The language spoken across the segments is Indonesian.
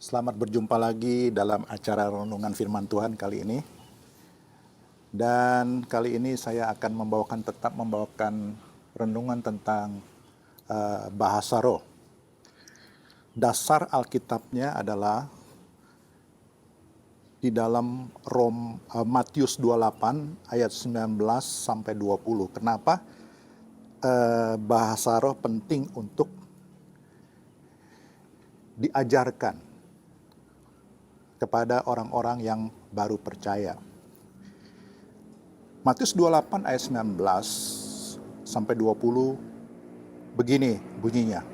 Selamat berjumpa lagi dalam acara Renungan Firman Tuhan kali ini. Dan kali ini saya akan tetap membawakan renungan tentang bahasa roh. Dasar Alkitabnya adalah di dalam Matius 28 ayat 19 sampai 20. Kenapa bahasa roh penting untuk diajarkan kepada orang-orang yang baru percaya. Matius 28 ayat 19 sampai 20 begini bunyinya.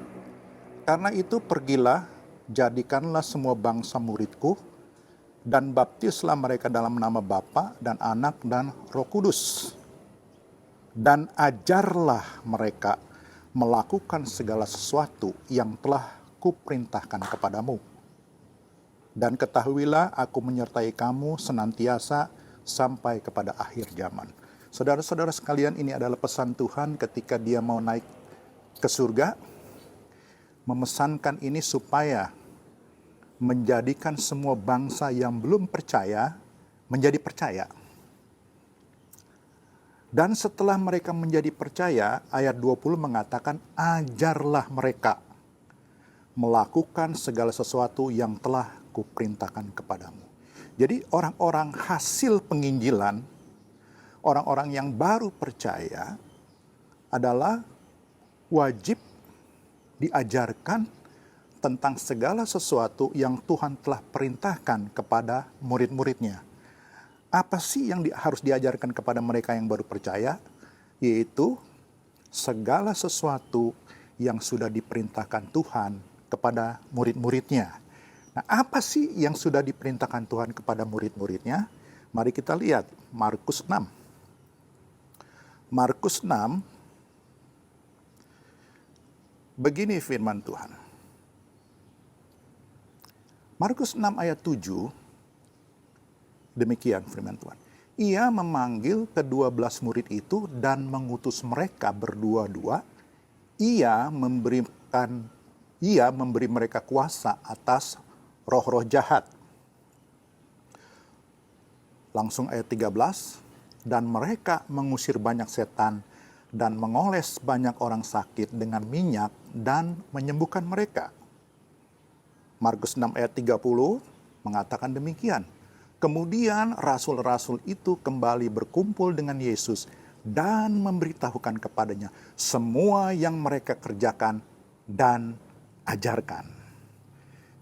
Karena itu pergilah, jadikanlah semua bangsa muridku, dan baptislah mereka dalam nama Bapa dan Anak dan Roh Kudus. Dan ajarlah mereka melakukan segala sesuatu yang telah kuperintahkan kepadamu. Dan ketahuilah aku menyertai kamu senantiasa sampai kepada akhir zaman. Saudara-saudara sekalian, ini adalah pesan Tuhan ketika dia mau naik ke surga. Memesankan ini supaya menjadikan semua bangsa yang belum percaya menjadi percaya. Dan setelah mereka menjadi percaya, ayat 20 mengatakan, ajarlah mereka melakukan segala sesuatu yang telah kuperintahkan kepadamu. Jadi orang-orang hasil penginjilan, orang-orang yang baru percaya adalah wajib diajarkan tentang segala sesuatu yang Tuhan telah perintahkan kepada murid-muridnya. Apa sih yang harus diajarkan kepada mereka yang baru percaya? Yaitu segala sesuatu yang sudah diperintahkan Tuhan kepada murid-muridnya. Nah, apa sih yang sudah diperintahkan Tuhan kepada murid-muridnya? Mari kita lihat Markus 6. Markus 6, begini firman Tuhan. Markus 6 ayat 7, demikian firman Tuhan. Ia memanggil ke-12 murid itu dan mengutus mereka berdua-dua. Ia memberi mereka kuasa atas roh-roh jahat. Langsung ayat 13, dan mereka mengusir banyak setan dan mengoles banyak orang sakit dengan minyak dan menyembuhkan mereka. Markus 6 ayat 30 mengatakan demikian. Kemudian rasul-rasul itu kembali berkumpul dengan Yesus dan memberitahukan kepadanya semua yang mereka kerjakan dan ajarkan.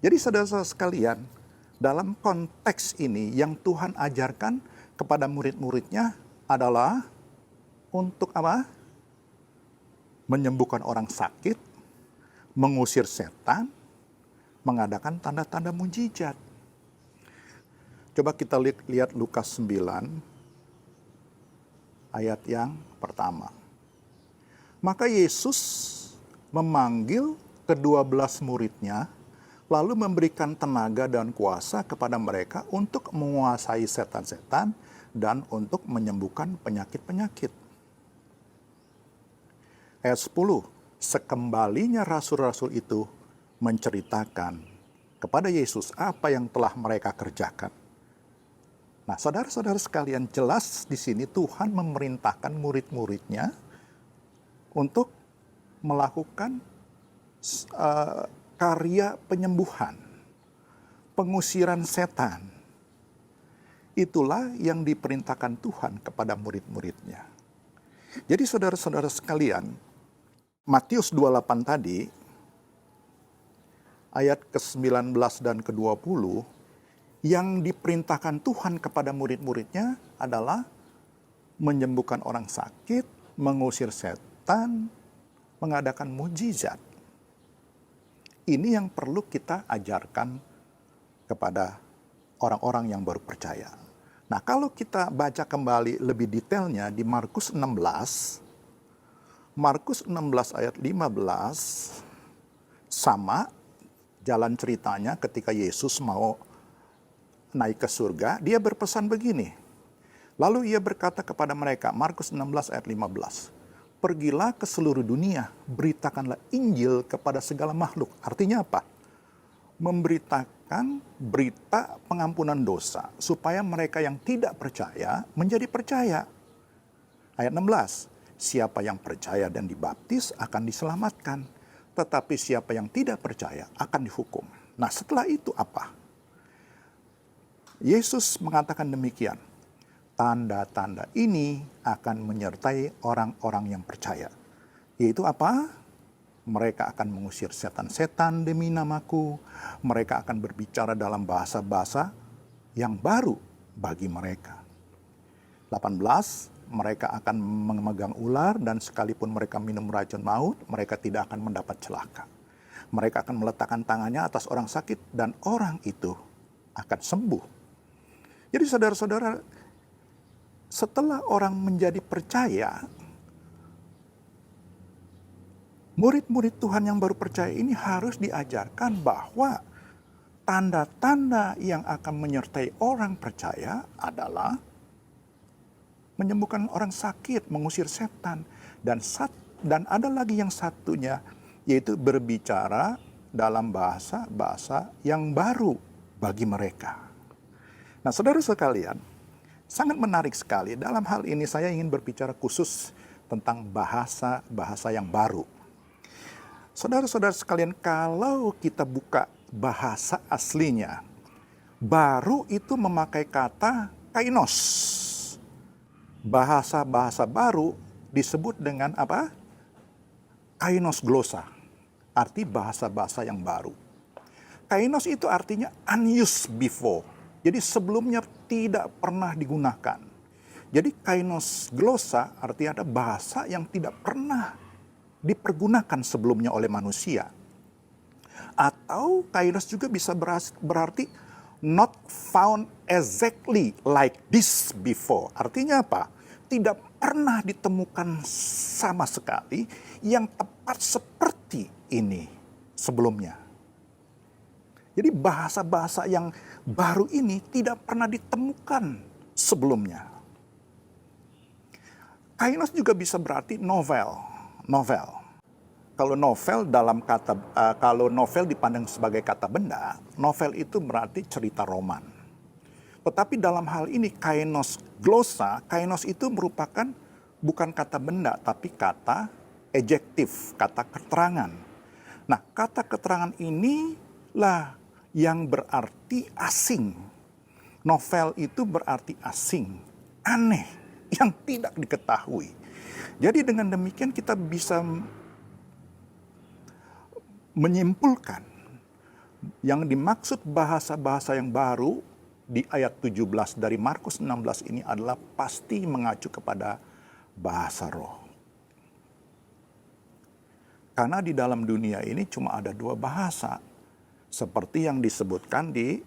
Jadi saudara-saudara sekalian, dalam konteks ini yang Tuhan ajarkan kepada murid-muridnya adalah untuk apa? Menyembuhkan orang sakit, mengusir setan, mengadakan tanda-tanda mujizat. Coba kita lihat Lukas 9 ayat yang pertama. Maka Yesus memanggil ke-12 muridnya, lalu memberikan tenaga dan kuasa kepada mereka untuk menguasai setan-setan dan untuk menyembuhkan penyakit-penyakit. Ayat 10, sekembalinya rasul-rasul itu menceritakan kepada Yesus apa yang telah mereka kerjakan. Nah, saudara-saudara sekalian, jelas di sini Tuhan memerintahkan murid-muridnya untuk melakukan karya penyembuhan, pengusiran setan. Itulah yang diperintahkan Tuhan kepada murid-muridnya. Jadi saudara-saudara sekalian, Matius 28 tadi, ayat ke-19 dan ke-20, yang diperintahkan Tuhan kepada murid-muridnya adalah menyembuhkan orang sakit, mengusir setan, mengadakan mujizat. Ini yang perlu kita ajarkan kepada orang-orang yang baru percaya. Nah, kalau kita baca kembali lebih detailnya di Markus 16 ayat 15, sama jalan ceritanya ketika Yesus mau naik ke surga, dia berpesan begini. Lalu ia berkata kepada mereka, Markus 16 ayat 15, pergilah ke seluruh dunia, beritakanlah Injil kepada segala makhluk. Artinya apa? memberitakan berita pengampunan dosa supaya mereka yang tidak percaya menjadi percaya. Ayat 16, siapa yang percaya dan dibaptis akan diselamatkan, tetapi siapa yang tidak percaya akan dihukum. Nah, setelah itu apa? Yesus mengatakan demikian, tanda-tanda ini akan menyertai orang-orang yang percaya. Yaitu apa? Mereka akan mengusir setan-setan demi namaku. Mereka akan berbicara dalam bahasa-bahasa yang baru bagi mereka. 18, mereka akan memegang ular dan sekalipun mereka minum racun maut, mereka tidak akan mendapat celaka. Mereka akan meletakkan tangannya atas orang sakit dan orang itu akan sembuh. Jadi saudara-saudara, setelah orang menjadi percaya, murid-murid Tuhan yang baru percaya ini harus diajarkan bahwa tanda-tanda yang akan menyertai orang percaya adalah menyembuhkan orang sakit, mengusir setan, dan ada lagi yang satunya, yaitu berbicara dalam bahasa-bahasa yang baru bagi mereka. Nah, saudara sekalian, sangat menarik sekali. Dalam hal ini saya ingin berbicara khusus tentang bahasa-bahasa yang baru. Saudara-saudara sekalian, kalau kita buka bahasa aslinya, baru itu memakai kata kainos. Bahasa-bahasa baru disebut dengan apa? Kainos glosa. Arti bahasa-bahasa yang baru. Kainos itu artinya unused before. Jadi sebelumnya tidak pernah digunakan. Jadi kainos glosa artinya ada bahasa yang tidak pernah dipergunakan sebelumnya oleh manusia. Atau kainos juga bisa berarti not found exactly like this before. Artinya apa? Tidak pernah ditemukan sama sekali yang tepat seperti ini sebelumnya. Jadi bahasa-bahasa yang baru ini tidak pernah ditemukan sebelumnya. Kainos juga bisa berarti novel. Kalau novel dipandang sebagai kata benda, novel itu berarti cerita roman. Tetapi dalam hal ini kainos glosa, kainos itu merupakan bukan kata benda, tapi kata adjektif, kata keterangan. Nah, kata keterangan inilah yang berarti asing. Novel itu berarti asing, aneh, yang tidak diketahui. Jadi dengan demikian kita bisa menyimpulkan yang dimaksud bahasa-bahasa yang baru di ayat 17 dari Markus 16 ini adalah pasti mengacu kepada bahasa roh. Karena di dalam dunia ini cuma ada dua bahasa. Seperti yang disebutkan di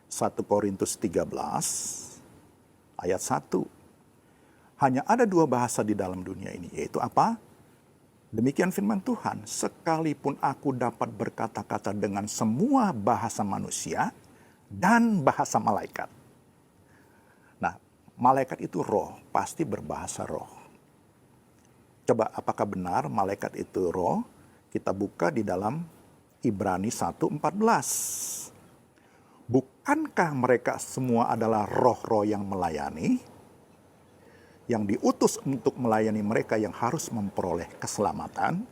1 Korintus 13 ayat 1. Hanya ada dua bahasa di dalam dunia ini, yaitu apa? Demikian firman Tuhan, sekalipun aku dapat berkata-kata dengan semua bahasa manusia dan bahasa malaikat. Nah, malaikat itu roh, pasti berbahasa roh. Coba apakah benar malaikat itu roh? Kita buka di dalam Ibrani 1:14. Bukankah mereka semua adalah roh-roh yang melayani? Yang diutus untuk melayani mereka yang harus memperoleh keselamatan.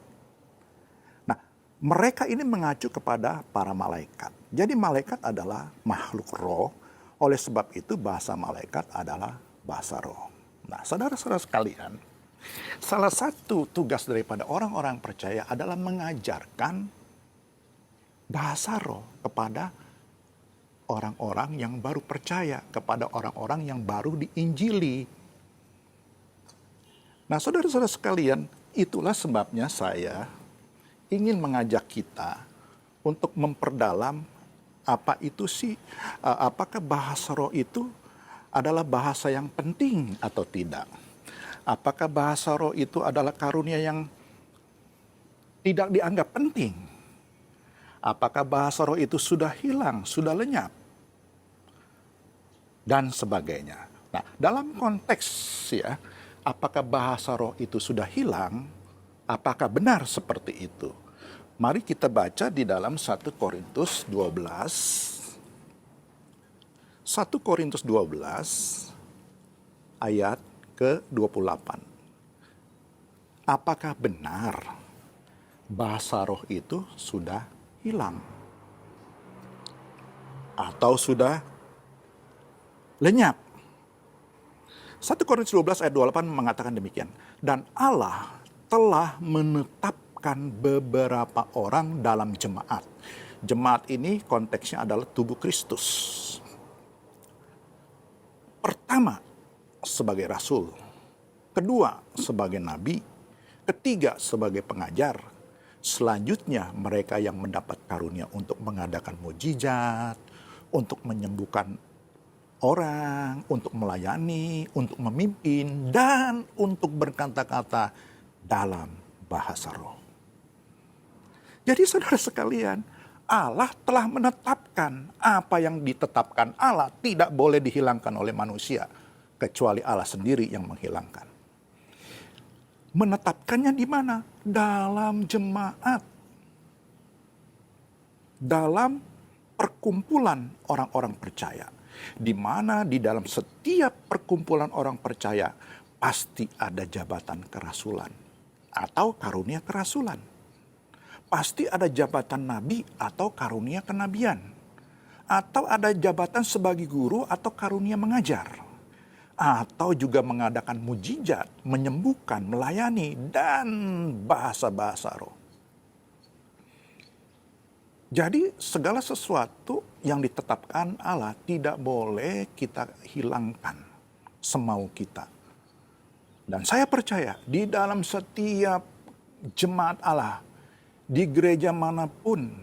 Nah, mereka ini mengacu kepada para malaikat. Jadi malaikat adalah makhluk roh, oleh sebab itu bahasa malaikat adalah bahasa roh. Nah, saudara-saudara sekalian, salah satu tugas daripada orang-orang percaya adalah mengajarkan bahasa roh kepada orang-orang yang baru percaya, kepada orang-orang yang baru diinjili. Nah, saudara-saudara sekalian, itulah sebabnya saya ingin mengajak kita untuk memperdalam apa itu sih, apakah bahasa roh itu adalah bahasa yang penting atau tidak. Apakah bahasa roh itu adalah karunia yang tidak dianggap penting. Apakah bahasa roh itu sudah hilang, sudah lenyap, dan sebagainya. Nah, dalam konteks ya, apakah bahasa roh itu sudah hilang? Apakah benar seperti itu? Mari kita baca di dalam 1 Korintus 12 1 Korintus 12 ayat ke-28. Apakah benar bahasa roh itu sudah hilang? Atau sudah lenyap? 1 Korintus 12 ayat 28 mengatakan demikian. Dan Allah telah menetapkan beberapa orang dalam jemaat. Jemaat ini konteksnya adalah tubuh Kristus. Pertama, sebagai rasul. Kedua, sebagai nabi. Ketiga, sebagai pengajar. Selanjutnya, mereka yang mendapat karunia untuk mengadakan mujizat, untuk menyembuhkan orang, untuk melayani, untuk memimpin, dan untuk berkata-kata dalam bahasa roh. Jadi saudara sekalian, Allah telah menetapkan apa yang ditetapkan Allah tidak boleh dihilangkan oleh manusia, kecuali Allah sendiri yang menghilangkan. Menetapkannya di mana? Dalam jemaat. Dalam perkumpulan orang-orang percaya. Di mana di dalam setiap perkumpulan orang percaya pasti ada jabatan kerasulan atau karunia kerasulan. Pasti ada jabatan nabi atau karunia kenabian. Atau ada jabatan sebagai guru atau karunia mengajar. Atau juga mengadakan mujizat, menyembuhkan, melayani, dan bahasa-bahasa roh. Jadi segala sesuatu yang ditetapkan Allah tidak boleh kita hilangkan semau kita. Dan saya percaya di dalam setiap jemaat Allah, di gereja manapun,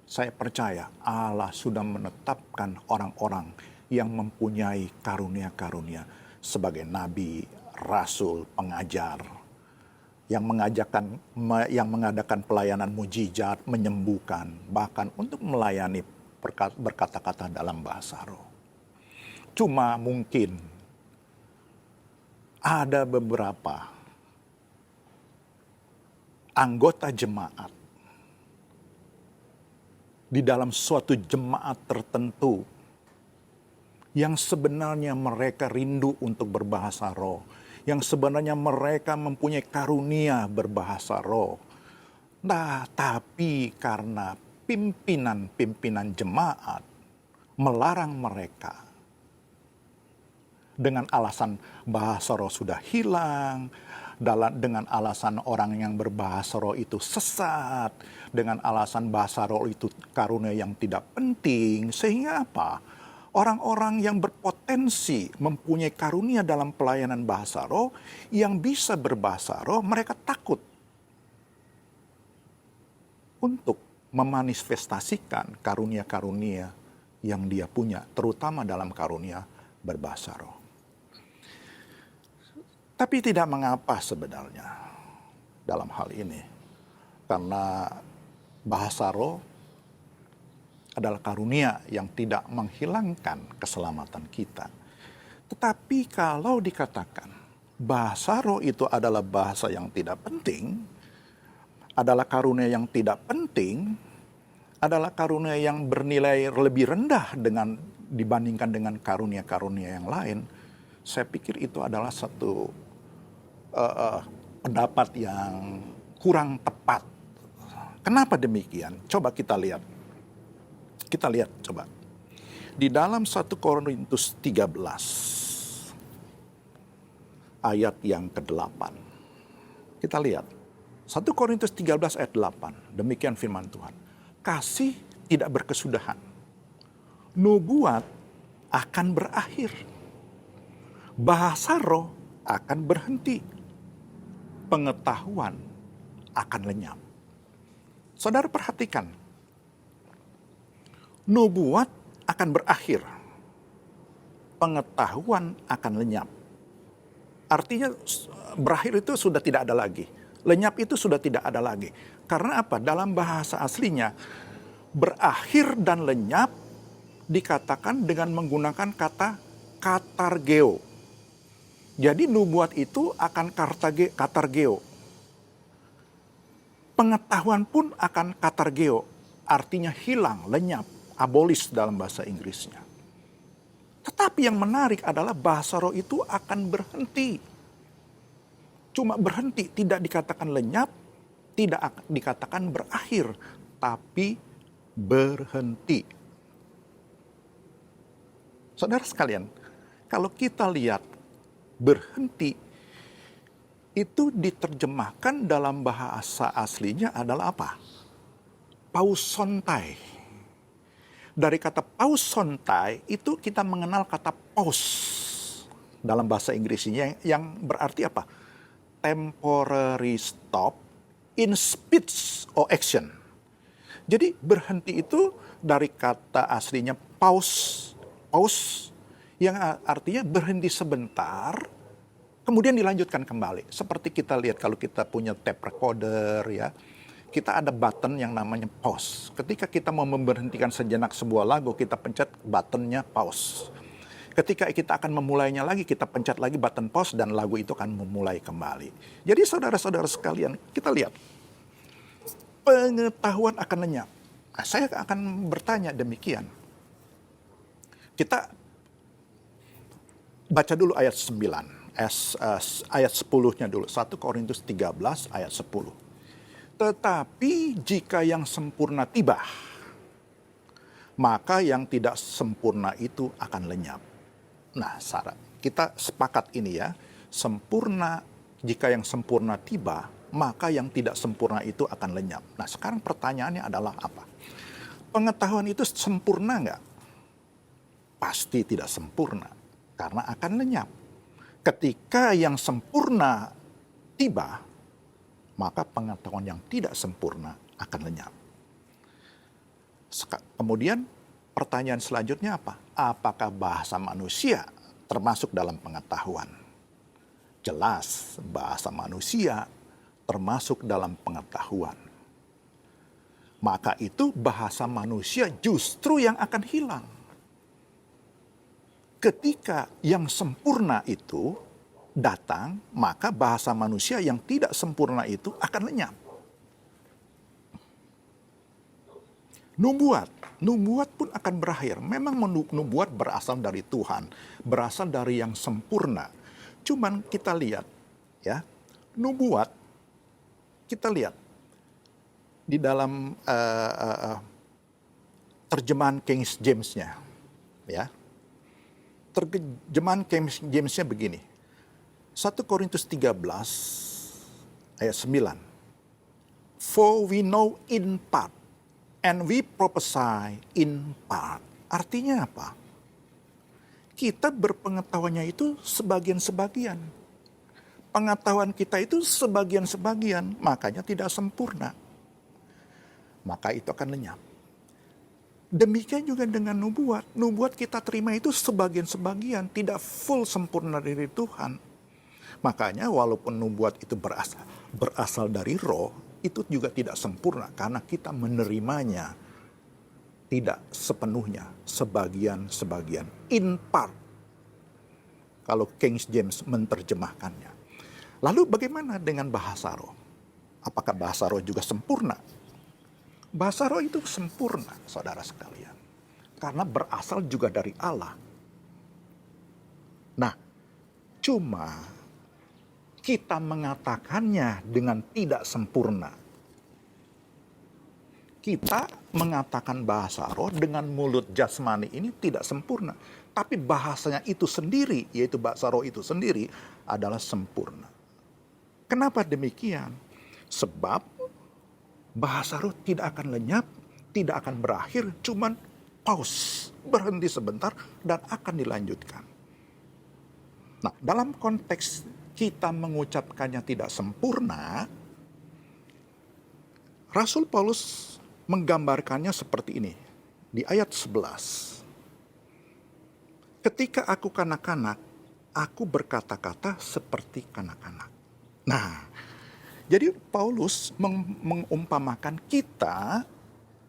saya percaya Allah sudah menetapkan orang-orang yang mempunyai karunia-karunia sebagai nabi, rasul, pengajar, yang mengadakan pelayanan mujizat, menyembuhkan, bahkan untuk melayani berkata-kata dalam bahasa roh. Cuma mungkin ada beberapa anggota jemaat di dalam suatu jemaat tertentu yang sebenarnya mereka rindu untuk berbahasa roh, yang sebenarnya mereka mempunyai karunia berbahasa roh. Nah, tapi karena pimpinan-pimpinan jemaat melarang mereka dengan alasan bahasa roh sudah hilang, dengan alasan orang yang berbahasa roh itu sesat, dengan alasan bahasa roh itu karunia yang tidak penting, sehingga apa? Orang-orang yang berpotensi mempunyai karunia dalam pelayanan bahasa roh, yang bisa berbahasa roh, mereka takut untuk memanifestasikan karunia-karunia yang dia punya, terutama dalam karunia berbahasa roh. Tapi tidak mengapa sebenarnya dalam hal ini, karena bahasa roh adalah karunia yang tidak menghilangkan keselamatan kita. Tetapi kalau dikatakan bahasa roh itu adalah bahasa yang tidak penting, adalah karunia yang tidak penting, adalah karunia yang bernilai lebih rendah dibandingkan dengan karunia-karunia yang lain, saya pikir itu adalah satu pendapat yang kurang tepat. Kenapa demikian? Coba kita lihat. Kita lihat coba. Di dalam 1 Korintus 13 ayat yang ke-8. Kita lihat. 1 Korintus 13 ayat 8. Demikian firman Tuhan. Kasih tidak berkesudahan. Nubuat akan berakhir. Bahasa roh akan berhenti. Pengetahuan akan lenyap. Saudara perhatikan. Nubuat akan berakhir. Pengetahuan akan lenyap. Artinya berakhir itu sudah tidak ada lagi. Lenyap itu sudah tidak ada lagi. Karena apa? Dalam bahasa aslinya, berakhir dan lenyap dikatakan dengan menggunakan kata katargeo. Jadi nubuat itu akan katargeo. Pengetahuan pun akan katargeo. Artinya hilang, lenyap. Abolis dalam bahasa Inggrisnya. Tetapi yang menarik adalah bahasa roh itu akan berhenti. Cuma berhenti, tidak dikatakan lenyap, tidak dikatakan berakhir, tapi berhenti. Saudara sekalian, kalau kita lihat berhenti, itu diterjemahkan dalam bahasa aslinya adalah apa? Pausontai. Dari kata pausontai itu kita mengenal kata pause dalam bahasa Inggrisnya yang berarti apa? Temporary stop in speech or action. Jadi berhenti itu dari kata aslinya pause yang artinya berhenti sebentar, kemudian dilanjutkan kembali. Seperti kita lihat kalau kita punya tape recorder ya, kita ada button yang namanya pause. Ketika kita mau memberhentikan sejenak sebuah lagu, kita pencet buttonnya pause. Ketika kita akan memulainya lagi, kita pencet lagi button pause dan lagu itu akan memulai kembali. Jadi saudara-saudara sekalian, kita lihat. Pengetahuan akan lenyap. Nah, saya akan bertanya demikian. Kita baca dulu ayat 9, ayat 10-nya dulu. 1 Korintus 13 ayat 10. Tetapi jika yang sempurna tiba, maka yang tidak sempurna itu akan lenyap. Nah, kita sepakat ini ya. Sempurna, jika yang sempurna tiba, maka yang tidak sempurna itu akan lenyap. Nah, sekarang pertanyaannya adalah apa? Pengetahuan itu sempurna nggak? Pasti tidak sempurna, karena akan lenyap. Ketika yang sempurna tiba, maka pengetahuan yang tidak sempurna akan lenyap. Kemudian pertanyaan selanjutnya apa? Apakah bahasa manusia termasuk dalam pengetahuan? Jelas, bahasa manusia termasuk dalam pengetahuan. Maka itu bahasa manusia justru yang akan hilang. Ketika yang sempurna itu datang, maka bahasa manusia yang tidak sempurna itu akan lenyap. Nubuat pun akan berakhir. Memang nubuat berasal dari Tuhan, berasal dari yang sempurna. Cuman kita lihat, ya, nubuat kita lihat di dalam terjemahan King James-nya, ya. Terjemahan King James-nya begini. 1 Korintus 13 ayat 9. For we know in part and we prophesy in part. Artinya apa? Kita berpengetahuannya itu sebagian-sebagian. Pengetahuan kita itu sebagian-sebagian, makanya tidak sempurna. Maka itu akan lenyap. Demikian juga dengan nubuat. Nubuat kita terima itu sebagian-sebagian, tidak full sempurna dari Tuhan. Makanya walaupun nubuat itu berasal dari roh, itu juga tidak sempurna karena kita menerimanya tidak sepenuhnya, sebagian-sebagian. In part, kalau King James menerjemahkannya. Lalu bagaimana dengan bahasa roh? Apakah bahasa roh juga sempurna? Bahasa roh itu sempurna, saudara sekalian. Karena berasal juga dari Allah. Nah, cuma kita mengatakannya dengan tidak sempurna. Kita mengatakan bahasa roh dengan mulut jasmani ini tidak sempurna. Tapi bahasanya itu sendiri, yaitu bahasa roh itu sendiri, adalah sempurna. Kenapa demikian? Sebab bahasa roh tidak akan lenyap, tidak akan berakhir, cuman pause, berhenti sebentar, dan akan dilanjutkan. Nah, dalam konteks kita mengucapkannya tidak sempurna, Rasul Paulus menggambarkannya seperti ini, di ayat 11. Ketika aku kanak-kanak, aku berkata-kata seperti kanak-kanak. Nah, jadi Paulus mengumpamakan kita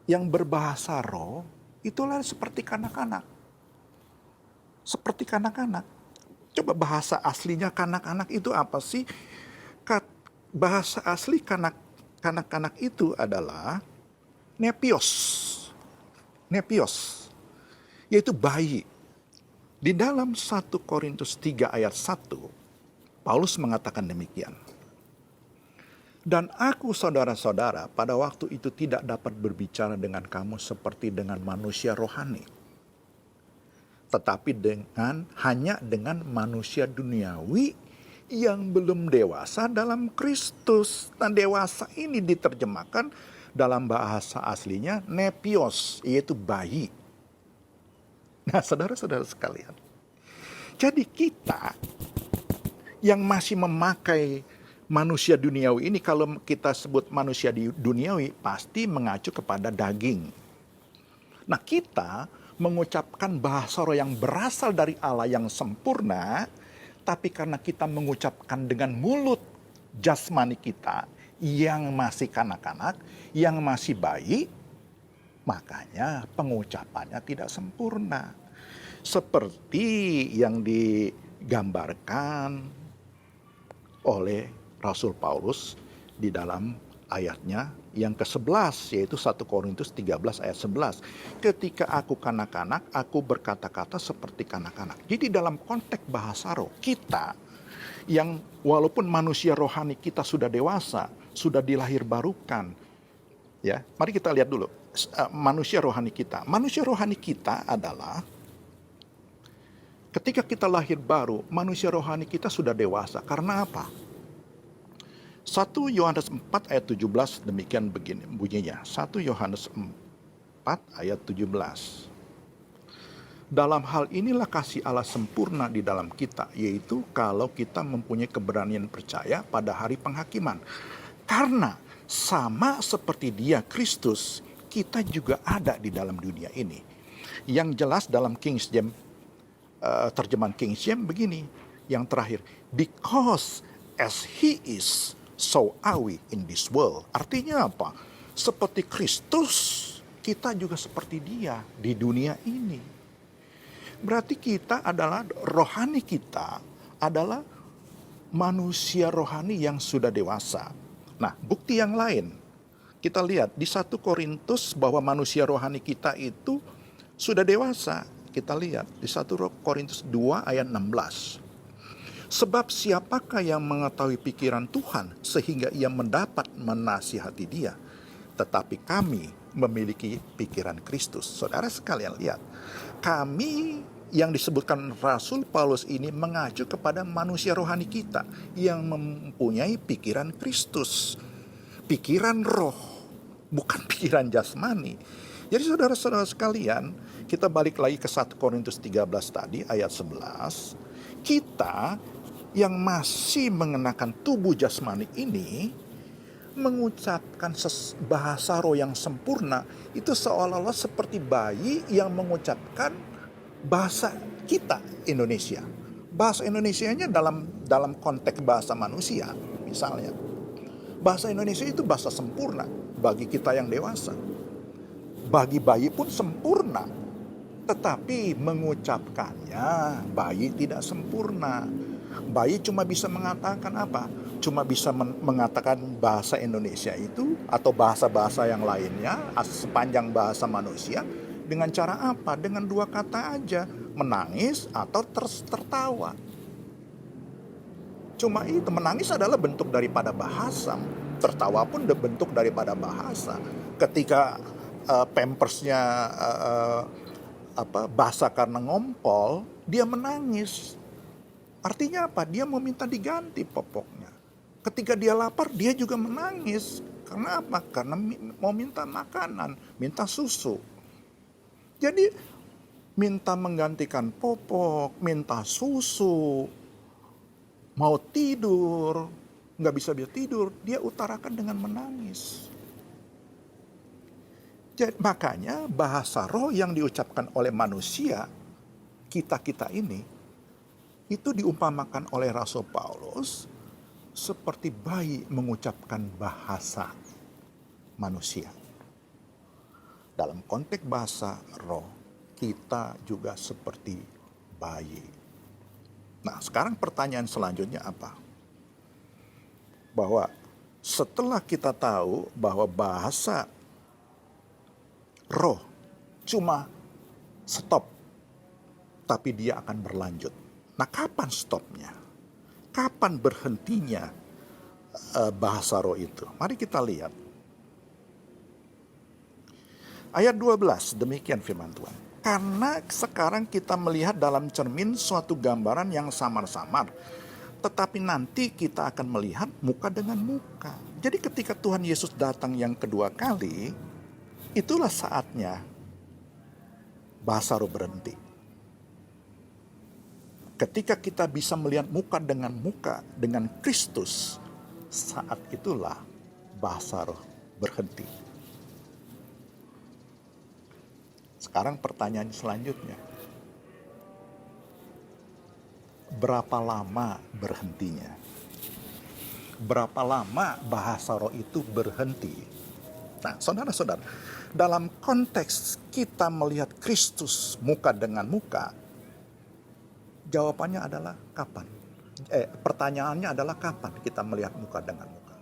yang berbahasa roh itulah seperti kanak-kanak. Seperti kanak-kanak. Coba bahasa aslinya kanak-kanak itu apa sih? Bahasa asli kanak-kanak itu adalah nepios. Nepios. Yaitu bayi. Di dalam 1 Korintus 3 ayat 1, Paulus mengatakan demikian. Dan aku saudara-saudara pada waktu itu tidak dapat berbicara dengan kamu seperti dengan manusia rohani, tetapi hanya dengan manusia duniawi yang belum dewasa dalam Kristus. Dan dewasa ini diterjemahkan dalam bahasa aslinya nepios, yaitu bayi. Nah, saudara-saudara sekalian, jadi kita yang masih memakai manusia duniawi ini, kalau kita sebut manusia duniawi, pasti mengacu kepada daging. Nah, kita mengucapkan bahasa roh yang berasal dari Allah yang sempurna, tapi karena kita mengucapkan dengan mulut jasmani kita yang masih kanak-kanak, yang masih bayi, makanya pengucapannya tidak sempurna. Seperti yang digambarkan oleh Rasul Paulus di dalam ayatnya yang ke-11, yaitu 1 Korintus 13 ayat 11. Ketika aku kanak-kanak, aku berkata-kata seperti kanak-kanak. Jadi dalam konteks bahasa roh, kita yang walaupun manusia rohani kita sudah dewasa, sudah dilahirbarukan. Ya, mari kita lihat dulu manusia rohani kita. Manusia rohani kita adalah ketika kita lahir baru, manusia rohani kita sudah dewasa. Karena apa? 1 Yohanes 4 ayat 17 demikian begini bunyinya. 1 Yohanes 4 ayat 17. Dalam hal inilah kasih Allah sempurna di dalam kita, yaitu kalau kita mempunyai keberanian percaya pada hari penghakiman. Karena sama seperti Dia Kristus, kita juga ada di dalam dunia ini. Yang jelas dalam King James, terjemahan King James begini, yang terakhir, because as He is, so are we in this world. Artinya apa? Seperti Kristus, kita juga seperti Dia di dunia ini. Berarti kita adalah, rohani kita adalah manusia rohani yang sudah dewasa. Nah, bukti yang lain, kita lihat di 1 Korintus bahwa manusia rohani kita itu sudah dewasa. Kita lihat di 1 Korintus 2 ayat 16. Sebab siapakah yang mengetahui pikiran Tuhan sehingga ia mendapat menasihati Dia? Tetapi kami memiliki pikiran Kristus. Saudara sekalian lihat, kami yang disebutkan Rasul Paulus ini mengacu kepada manusia rohani kita yang mempunyai pikiran Kristus. Pikiran roh, bukan pikiran jasmani. Jadi saudara-saudara sekalian, kita balik lagi ke 1 Korintus 13 tadi ayat 11. Kita yang masih mengenakan tubuh jasmani ini mengucapkan bahasa roh yang sempurna itu seolah-olah seperti bayi yang mengucapkan bahasa kita Indonesia. Bahasa Indonesianya dalam konteks bahasa manusia misalnya. Bahasa Indonesia itu bahasa sempurna bagi kita yang dewasa. Bagi bayi pun sempurna. Tetapi mengucapkannya bayi tidak sempurna. Bayi cuma bisa mengatakan apa? Cuma bisa mengatakan bahasa Indonesia itu atau bahasa-bahasa yang lainnya sepanjang bahasa manusia dengan cara apa? Dengan 2 kata aja, menangis atau tertawa. Cuma itu, menangis adalah bentuk daripada bahasa, tertawa pun bentuk daripada bahasa. Ketika pampersnya basah karena ngompol, dia menangis. Artinya apa? Dia mau minta diganti popoknya. Ketika dia lapar, dia juga menangis. Karena apa? Karena mau minta makanan, minta susu. Jadi minta menggantikan popok, minta susu, mau tidur, nggak bisa tidur, dia utarakan dengan menangis. Jadi, makanya bahasa roh yang diucapkan oleh manusia, kita ini, itu diumpamakan oleh Rasul Paulus seperti bayi mengucapkan bahasa manusia. Dalam konteks bahasa roh, kita juga seperti bayi. Nah, sekarang pertanyaan selanjutnya apa? Bahwa setelah kita tahu bahwa bahasa roh cuma stop tapi dia akan berlanjut. Nah, kapan stopnya? Kapan berhentinya bahasa roh itu? Mari kita lihat. Ayat 12, demikian firman Tuhan. Karena sekarang kita melihat dalam cermin suatu gambaran yang samar-samar, tetapi nanti kita akan melihat muka dengan muka. Jadi ketika Tuhan Yesus datang yang kedua kali, itulah saatnya bahasa roh berhenti. Ketika kita bisa melihat muka dengan Kristus, saat itulah bahasa roh berhenti. Sekarang pertanyaan selanjutnya. Berapa lama berhentinya? Berapa lama bahasa roh itu berhenti? Nah, saudara-saudara, dalam konteks kita melihat Kristus muka dengan muka, jawabannya adalah kapan? Pertanyaannya adalah kapan kita melihat muka dengan muka?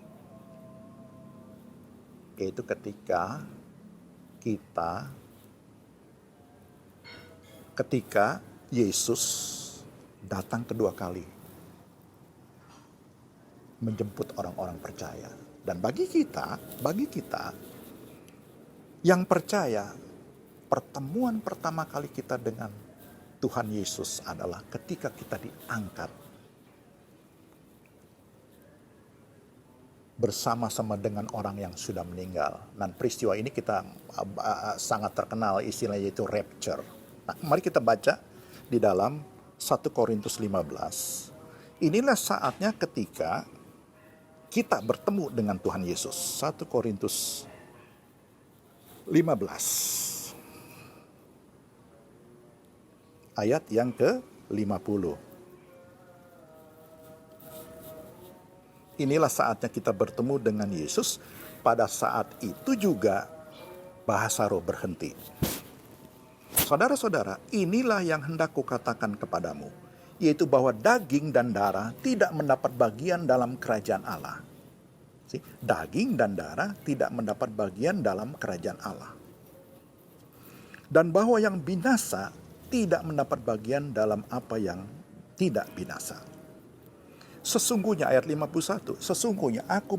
Yaitu ketika Yesus datang kedua kali menjemput orang-orang percaya. Dan bagi kita yang percaya, pertemuan pertama kali kita dengan Tuhan Yesus adalah ketika kita diangkat bersama-sama dengan orang yang sudah meninggal. Dan peristiwa ini kita sangat terkenal, istilahnya yaitu rapture. Nah, mari kita baca di dalam 1 Korintus 15. Inilah saatnya ketika kita bertemu dengan Tuhan Yesus. 1 Korintus 15. Ayat yang ke-50. Inilah saatnya kita bertemu dengan Yesus. Pada saat itu juga bahasa roh berhenti. Saudara-saudara, inilah yang hendak kukatakan kepadamu, yaitu bahwa daging dan darah tidak mendapat bagian dalam kerajaan Allah. Daging dan darah tidak mendapat bagian dalam kerajaan Allah. Dan bahwa yang binasa tidak mendapat bagian dalam apa yang tidak binasa. Sesungguhnya, ayat 51, sesungguhnya aku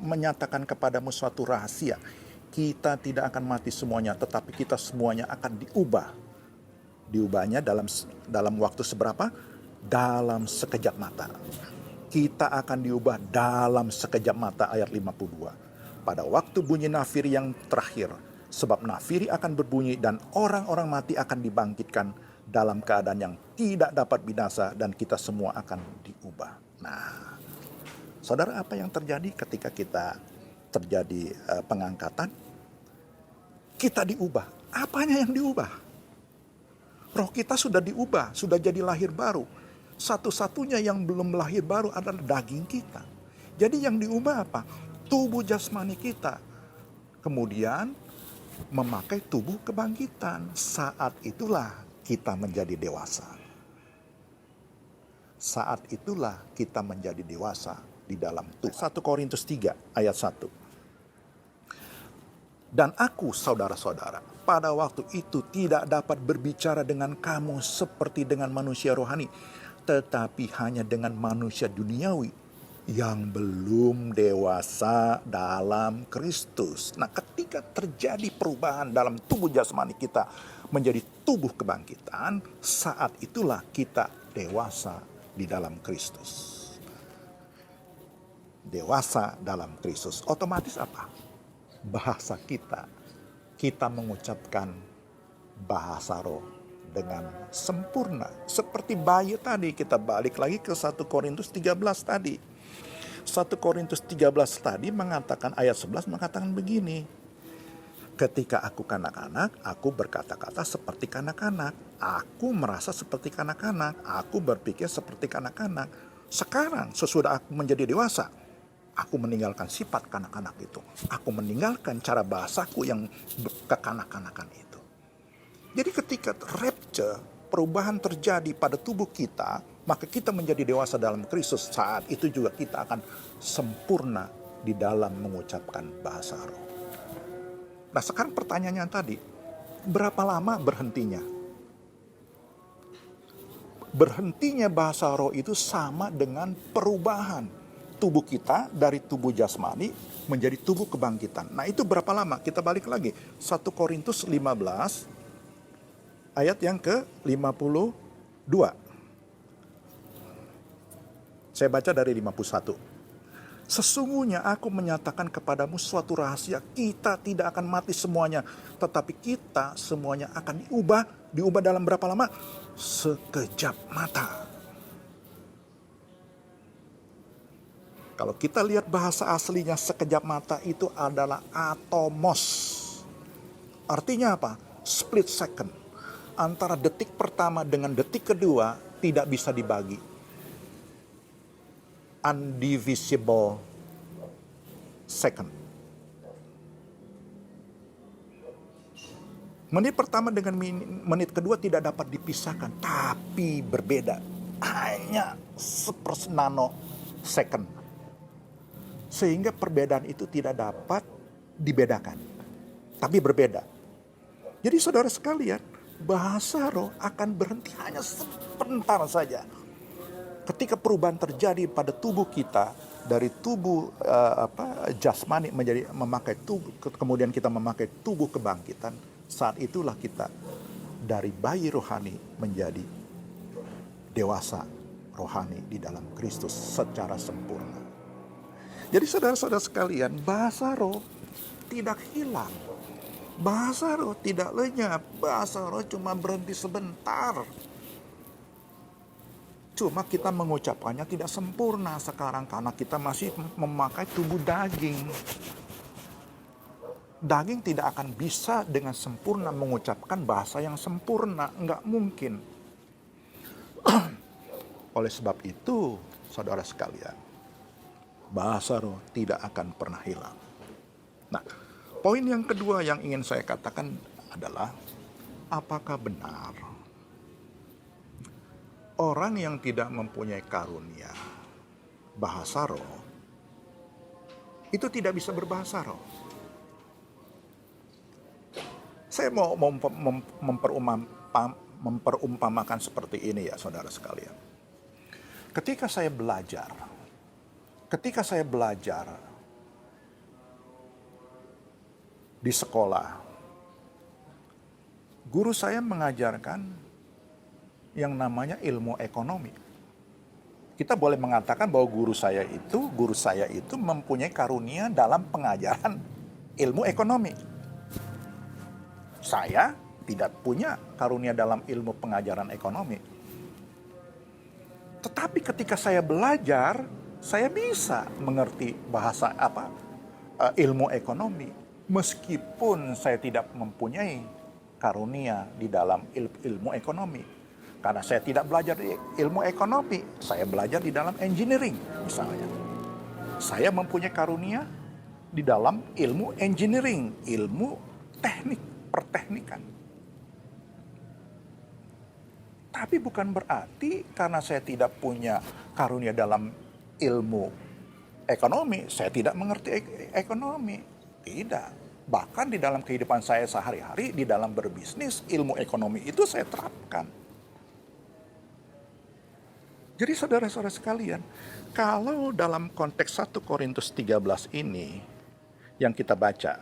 menyatakan kepadamu suatu rahasia. Kita tidak akan mati semuanya, tetapi kita semuanya akan diubah. Diubahnya dalam waktu seberapa? Dalam sekejap mata. Kita akan diubah dalam sekejap mata, ayat 52. Pada waktu bunyi nafiri yang terakhir, sebab nafiri akan berbunyi dan orang-orang mati akan dibangkitkan dalam keadaan yang tidak dapat binasa dan kita semua akan diubah. Nah, saudara, apa yang terjadi ketika kita terjadi pengangkatan? Kita diubah. Apanya yang diubah? Roh kita sudah diubah, sudah jadi lahir baru. Satu-satunya yang belum lahir baru adalah daging kita. Jadi yang diubah apa? Tubuh jasmani kita. Kemudian memakai tubuh kebangkitan. Saat itulah kita menjadi dewasa. Saat itulah kita menjadi dewasa di dalam Tuhan. 1 Korintus 3 ayat 1. Dan aku, saudara-saudara, pada waktu itu tidak dapat berbicara dengan kamu seperti dengan manusia rohani, tetapi hanya dengan manusia duniawi yang belum dewasa dalam Kristus. Nah, ketika terjadi perubahan dalam tubuh jasmani kita menjadi tubuh kebangkitan, saat itulah kita dewasa di dalam Kristus. Dewasa dalam Kristus. Otomatis apa? Bahasa kita mengucapkan bahasa roh dengan sempurna. Seperti bayi tadi, kita balik lagi ke 1 Korintus 13 tadi. 1 Korintus 13 tadi mengatakan, ayat 11 mengatakan begini. Ketika aku kanak-kanak, aku berkata-kata seperti kanak-kanak. Aku merasa seperti kanak-kanak. Aku berpikir seperti kanak-kanak. Sekarang sesudah aku menjadi dewasa, aku meninggalkan sifat kanak-kanak itu. Aku meninggalkan cara bahasaku yang kekanak-kanakan itu. Jadi ketika rapture, perubahan terjadi pada tubuh kita, maka kita menjadi dewasa dalam Kristus. Saat itu juga kita akan sempurna di dalam mengucapkan bahasa roh. Nah, sekarang pertanyaannya tadi, berapa lama berhentinya? Berhentinya bahasa roh itu sama dengan perubahan tubuh kita dari tubuh jasmani menjadi tubuh kebangkitan. Nah, itu berapa lama? Kita balik lagi. 1 Korintus 15 ayat yang ke-52. Saya baca dari 51. Sesungguhnya aku menyatakan kepadamu suatu rahasia, kita tidak akan mati semuanya, tetapi kita semuanya akan diubah. Diubah dalam berapa lama? Sekejap mata. Kalau kita lihat bahasa aslinya sekejap mata itu adalah atomos. Artinya apa? Split second. Antara detik pertama dengan detik kedua tidak bisa dibagi. Undivisible second. Menit pertama dengan menit kedua tidak dapat dipisahkan, tapi berbeda. Hanya nano second. Sehingga perbedaan itu tidak dapat dibedakan, tapi berbeda. Jadi saudara sekalian, bahasa roh akan berhenti hanya sebentar saja. Ketika perubahan terjadi pada tubuh kita dari tubuh jasmani menjadi memakai tubuh, kemudian kita memakai tubuh kebangkitan, saat itulah kita dari bayi rohani menjadi dewasa rohani di dalam Kristus secara sempurna. Jadi saudara-saudara sekalian, bahasa roh tidak hilang. Bahasa roh tidak lenyap. Bahasa roh cuma berhenti sebentar. Cuma kita mengucapkannya tidak sempurna sekarang karena kita masih memakai tubuh daging. Daging tidak akan bisa dengan sempurna mengucapkan bahasa yang sempurna. Enggak mungkin. Oleh sebab itu, saudara sekalian, bahasa roh tidak akan pernah hilang. Nah, poin yang kedua yang ingin saya katakan adalah, apakah benar orang yang tidak mempunyai karunia bahasa roh itu tidak bisa berbahasa roh? Saya mau memperumpamakan seperti ini ya saudara sekalian. Ketika saya belajar di sekolah, guru saya mengajarkan yang namanya ilmu ekonomi. Kita boleh mengatakan bahwa guru saya itu mempunyai karunia dalam pengajaran ilmu ekonomi. Saya tidak punya karunia dalam ilmu pengajaran ekonomi. Tetapi ketika saya belajar, saya bisa mengerti bahasa ilmu ekonomi. Meskipun saya tidak mempunyai karunia di dalam ilmu ekonomi. Karena saya tidak belajar di ilmu ekonomi, saya belajar di dalam engineering misalnya. Saya mempunyai karunia di dalam ilmu engineering, ilmu teknik, perteknikan. Tapi bukan berarti karena saya tidak punya karunia dalam ilmu ekonomi, saya tidak mengerti ekonomi. Tidak. Bahkan di dalam kehidupan saya sehari-hari, di dalam berbisnis, ilmu ekonomi itu saya terapkan. Jadi saudara-saudara sekalian, kalau dalam konteks 1 Korintus 13 ini yang kita baca,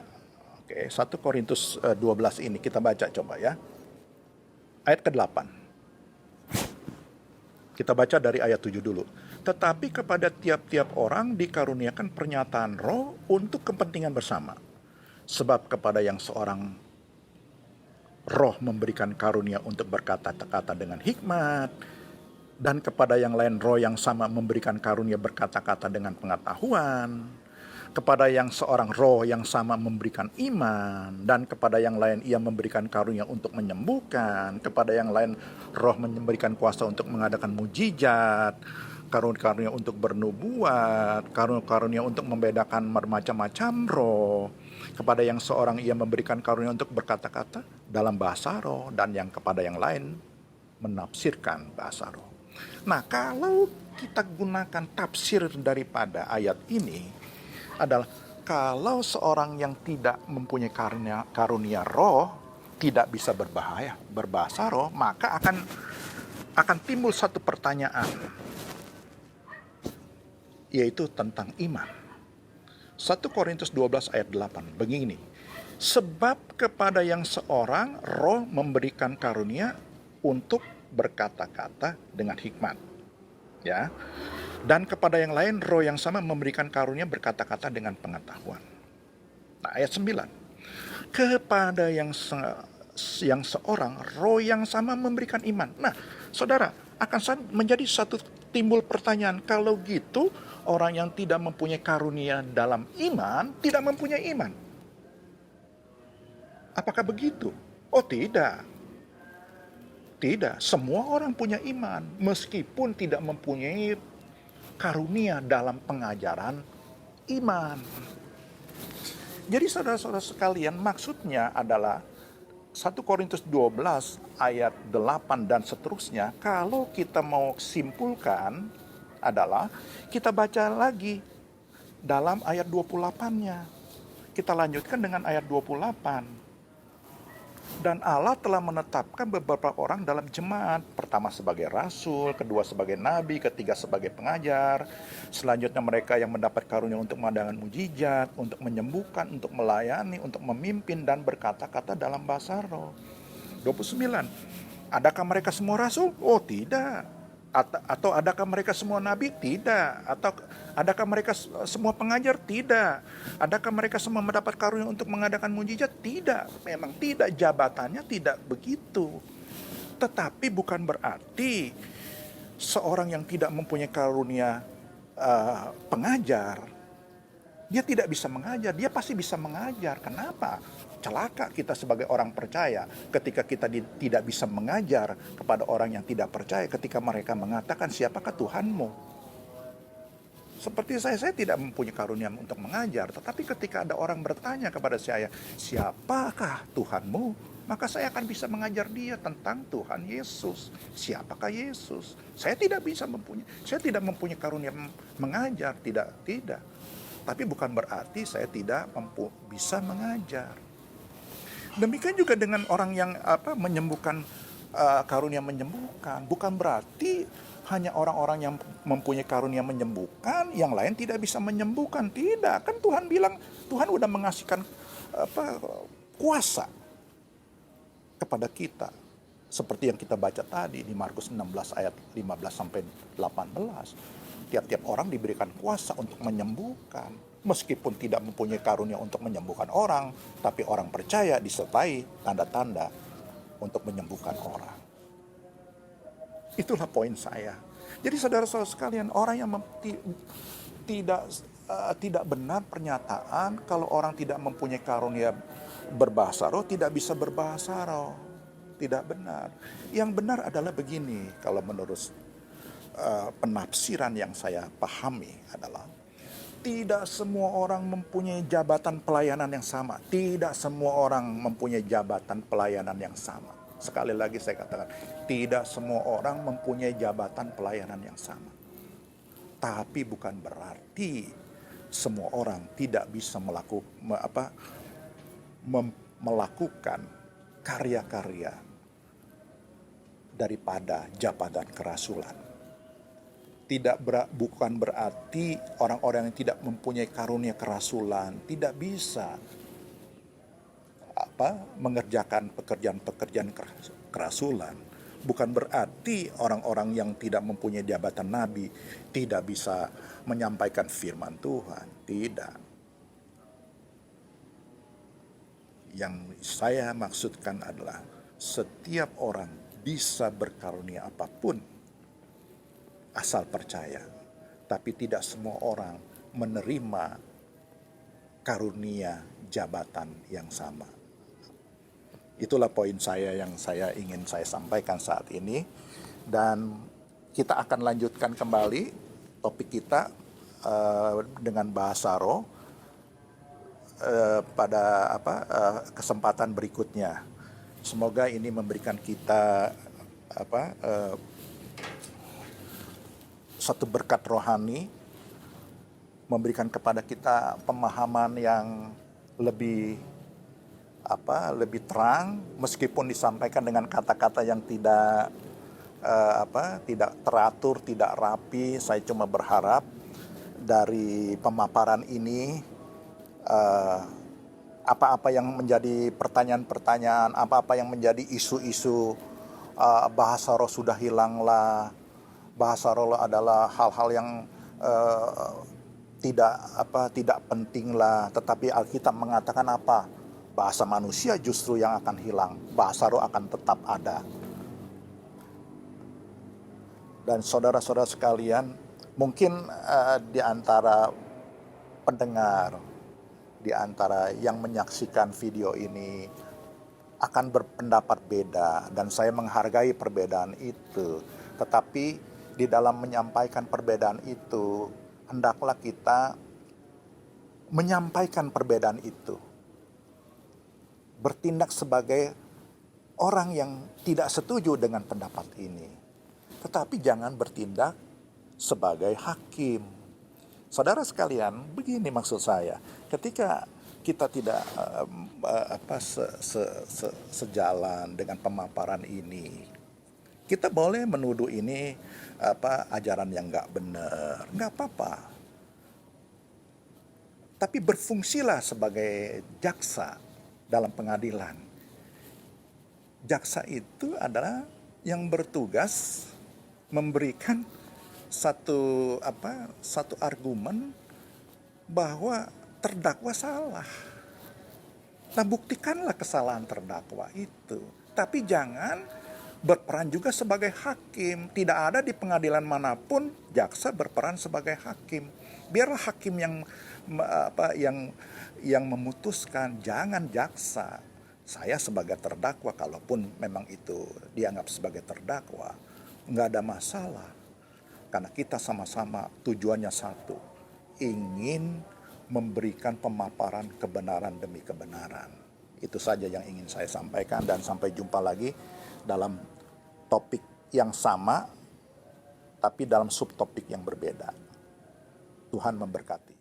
1 Korintus 12 ini kita baca coba ya. Ayat ke-8. Kita baca dari ayat 7 dulu. Tetapi kepada tiap-tiap orang dikaruniakan pernyataan roh untuk kepentingan bersama. Sebab kepada yang seorang roh memberikan karunia untuk berkata-kata dengan hikmat, dan kepada yang lain roh yang sama memberikan karunia berkata-kata dengan pengetahuan. Kepada yang seorang roh yang sama memberikan iman. Dan kepada yang lain ia memberikan karunia untuk menyembuhkan. Kepada yang lain roh memberikan kuasa untuk mengadakan mujizat. Karunia untuk bernubuat. Karunia untuk membedakan bermacam-macam roh. Kepada yang seorang ia memberikan karunia untuk berkata-kata dalam bahasa roh. Dan yang kepada yang lain menafsirkan bahasa roh. Nah, kalau kita gunakan tafsir daripada ayat ini adalah kalau seorang yang tidak mempunyai karunia roh tidak bisa berbahasa roh, maka akan timbul satu pertanyaan, yaitu tentang iman. 1 Korintus 12 ayat 8 begini, sebab kepada yang seorang Roh memberikan karunia untuk berkata-kata dengan hikmat, ya, dan kepada yang lain Roh yang sama memberikan karunia berkata-kata dengan pengetahuan. Nah, ayat 9, kepada yang seorang Roh yang sama memberikan iman. Nah, saudara, akan menjadi satu timbul pertanyaan, kalau gitu orang yang tidak mempunyai karunia dalam iman tidak mempunyai iman. Apakah begitu? Oh, tidak. Tidak, semua orang punya iman meskipun tidak mempunyai karunia dalam pengajaran iman. Jadi saudara-saudara sekalian, maksudnya adalah 1 Korintus 12 ayat 8 dan seterusnya, kalau kita mau simpulkan adalah kita baca lagi dalam ayat 28-nya. Kita lanjutkan dengan ayat 28. Dan Allah telah menetapkan beberapa orang dalam jemaat. Pertama sebagai rasul, kedua sebagai nabi, ketiga sebagai pengajar. Selanjutnya mereka yang mendapat karunia untuk mengadakan mujizat, untuk menyembuhkan, untuk melayani, untuk memimpin, dan berkata-kata dalam bahasa roh. 29. Adakah mereka semua rasul? Oh, tidak. Atau adakah mereka semua nabi? Tidak. Atau adakah mereka semua pengajar? Tidak. Adakah mereka semua mendapat karunia untuk mengadakan mujizat? Tidak. Memang tidak, jabatannya tidak begitu. Tetapi bukan berarti seorang yang tidak mempunyai karunia pengajar, dia tidak bisa mengajar. Dia pasti bisa mengajar. Kenapa? Celaka kita sebagai orang percaya ketika kita tidak bisa mengajar kepada orang yang tidak percaya, ketika mereka mengatakan, siapakah Tuhanmu? Seperti saya tidak mempunyai karunia untuk mengajar, tetapi ketika ada orang bertanya kepada saya, siapakah Tuhanmu? Maka saya akan bisa mengajar dia tentang Tuhan Yesus. Siapakah Yesus? Saya tidak mempunyai karunia mengajar, tidak. Tapi bukan berarti saya tidak bisa mengajar. Demikian juga dengan orang yang menyembuhkan, karunia menyembuhkan. Bukan berarti hanya orang-orang yang mempunyai karunia menyembuhkan, yang lain tidak bisa menyembuhkan. Tidak, kan Tuhan bilang, Tuhan udah mengasihkan kuasa kepada kita. Seperti yang kita baca tadi di Markus 16 ayat 15 sampai 18. Tiap-tiap orang diberikan kuasa untuk menyembuhkan. Meskipun tidak mempunyai karunia untuk menyembuhkan orang, tapi orang percaya disertai tanda-tanda untuk menyembuhkan orang. Itulah poin saya. Jadi saudara-saudara sekalian, orang yang tidak benar pernyataan kalau orang tidak mempunyai karunia berbahasa roh tidak bisa berbahasa roh. Tidak benar. Yang benar adalah begini, kalau menurut penafsiran yang saya pahami adalah, tidak semua orang mempunyai jabatan pelayanan yang sama. Tidak semua orang mempunyai jabatan pelayanan yang sama. Sekali lagi saya katakan, tidak semua orang mempunyai jabatan pelayanan yang sama. Tapi bukan berarti semua orang tidak bisa melakukan karya-karya daripada jabatan kerasulan. Bukan berarti orang-orang yang tidak mempunyai karunia kerasulan tidak bisa mengerjakan pekerjaan-pekerjaan kerasulan. Bukan berarti orang-orang yang tidak mempunyai jabatan nabi tidak bisa menyampaikan firman Tuhan. Tidak. Yang saya maksudkan adalah setiap orang bisa berkarunia apapun asal percaya, tapi tidak semua orang menerima karunia jabatan yang sama. Itulah poin saya yang ingin saya sampaikan saat ini, dan kita akan lanjutkan kembali topik kita dengan bahasa roh pada kesempatan berikutnya. Semoga ini memberikan kita satu berkat rohani, memberikan kepada kita pemahaman yang lebih terang, meskipun disampaikan dengan kata-kata yang tidak tidak teratur, tidak rapi. Saya cuma berharap dari pemaparan ini apa-apa yang menjadi pertanyaan-pertanyaan, apa-apa yang menjadi isu-isu, bahasa roh sudah hilanglah, bahasa roh adalah hal-hal yang tidak penting lah. Tetapi Alkitab mengatakan apa? Bahasa manusia justru yang akan hilang, bahasa roh akan tetap ada. Dan saudara-saudara sekalian, mungkin di antara pendengar, di antara yang menyaksikan video ini akan berpendapat beda, dan saya menghargai perbedaan itu. Tetapi di dalam menyampaikan perbedaan itu, hendaklah kita menyampaikan perbedaan itu, bertindak sebagai orang yang tidak setuju dengan pendapat ini, tetapi jangan bertindak sebagai hakim. Saudara sekalian, begini maksud saya, ketika kita tidak sejalan dengan pemaparan ini, kita boleh menuduh ini ajaran yang nggak benar, nggak apa-apa. Tapi berfungsilah sebagai jaksa dalam pengadilan. Jaksa itu adalah yang bertugas memberikan satu argumen bahwa terdakwa salah. Nah, buktikanlah kesalahan terdakwa itu. Tapi jangan berperan juga sebagai hakim. Tidak ada di pengadilan manapun jaksa berperan sebagai hakim. Biarlah hakim yang memutuskan, jangan jaksa. Saya sebagai terdakwa, kalaupun memang itu dianggap sebagai terdakwa, nggak ada masalah. Karena kita sama-sama tujuannya satu, ingin memberikan pemaparan kebenaran demi kebenaran. Itu saja yang ingin saya sampaikan, dan sampai jumpa lagi dalam topik yang sama, tapi dalam subtopik yang berbeda. Tuhan memberkati.